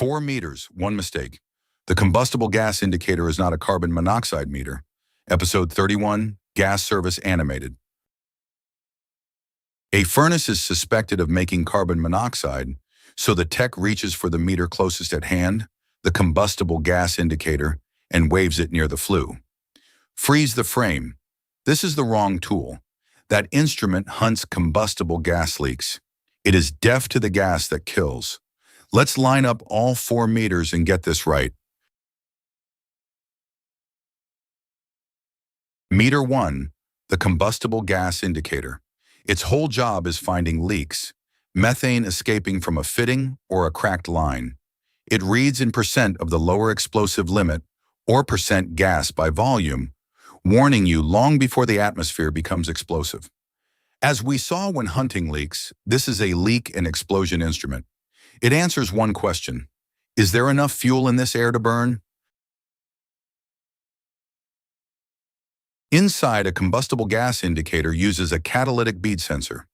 4 meters, one mistake. The combustible gas indicator is not a carbon monoxide meter. Episode 31, Gas Service Animated. A furnace is suspected of making carbon monoxide, so the tech reaches for the meter closest at hand, the combustible gas indicator, and waves it near the flue. Freeze the frame. This is the wrong tool. That instrument hunts combustible gas leaks. It is deaf to the gas that kills. Let's line up all 4 meters and get this right. Meter 1, the combustible gas indicator. Its whole job is finding leaks, methane escaping from a fitting or a cracked line. It reads in percent of the lower explosive limit or percent gas by volume, warning you long before the atmosphere becomes explosive. As we saw when hunting leaks, this is a leak and explosion instrument. It answers one question: is there enough fuel in this air to burn? Inside, a combustible gas indicator uses a catalytic bead sensor.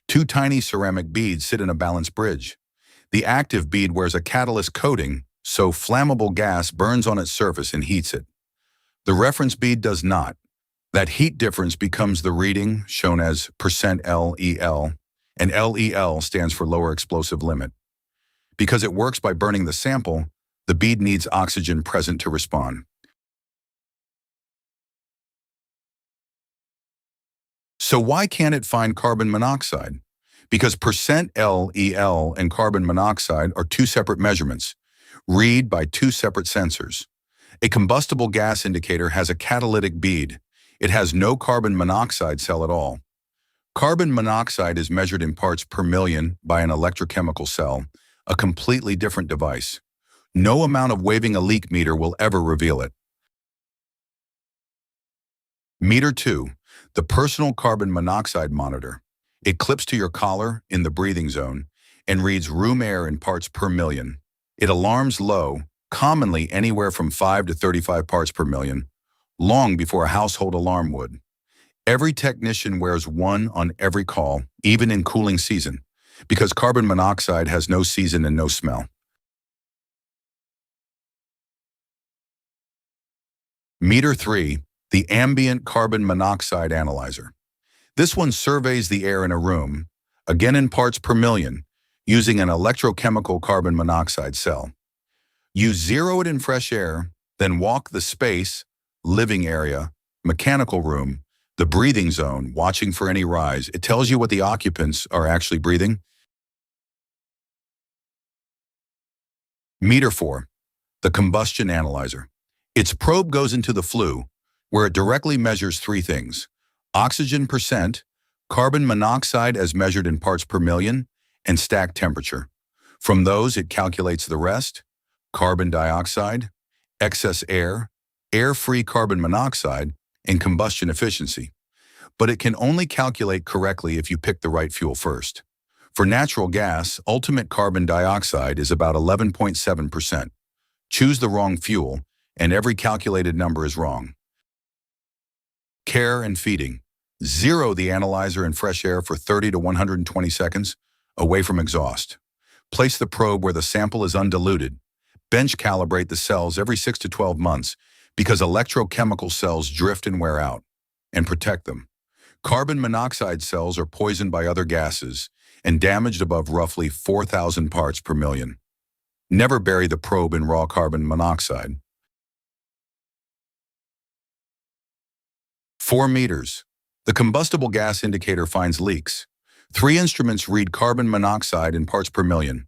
2 tiny ceramic beads sit in a balanced bridge. The active bead wears a catalyst coating, so flammable gas burns on its surface and heats it. The reference bead does not. That heat difference becomes the reading, shown as %LEL, and LEL stands for lower explosive limit. Because it works by burning the sample, the bead needs oxygen present to respond. So why can't it find carbon monoxide? Because %LEL and carbon monoxide are 2 separate measurements, read by 2 separate sensors. A combustible gas indicator has a catalytic bead. It has no carbon monoxide cell at all. Carbon monoxide is measured in parts per million by an electrochemical cell, a completely different device. No amount of waving a leak meter will ever reveal it. Meter 2, the personal carbon monoxide monitor. It clips to your collar in the breathing zone and reads room air in parts per million. It alarms low, commonly anywhere from 5 to 35 parts per million, long before a household alarm would. Every technician wears one on every call, even in cooling season, because carbon monoxide has no season and no smell. Meter 3, the Ambient Carbon Monoxide Analyzer. This one surveys the air in a room, again in parts per million, using an electrochemical carbon monoxide cell. You zero it in fresh air, then walk the space, living area, mechanical room, the breathing zone, watching for any rise. It tells you what the occupants are actually breathing. Meter 4, the Combustion Analyzer. Its probe goes into the flue, where it directly measures 3 things: oxygen percent, carbon monoxide as measured in parts per million, and stack temperature. From those, it calculates the rest: carbon dioxide, excess air, air-free carbon monoxide, and combustion efficiency. But it can only calculate correctly if you pick the right fuel first. For natural gas, ultimate carbon dioxide is about 11.7%. Choose the wrong fuel, and every calculated number is wrong. Care and feeding. Zero the analyzer in fresh air for 30 to 120 seconds, away from exhaust. Place the probe where the sample is undiluted. Bench calibrate the cells every 6 to 12 months because electrochemical cells drift and wear out. And protect them. Carbon monoxide cells are poisoned by other gases and damaged above roughly 4,000 parts per million. Never bury the probe in raw carbon monoxide. 4 meters. The combustible gas indicator finds leaks. 3 instruments read carbon monoxide in parts per million.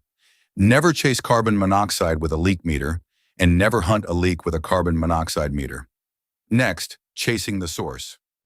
Never chase carbon monoxide with a leak meter, and never hunt a leak with a carbon monoxide meter. Next, chasing the source.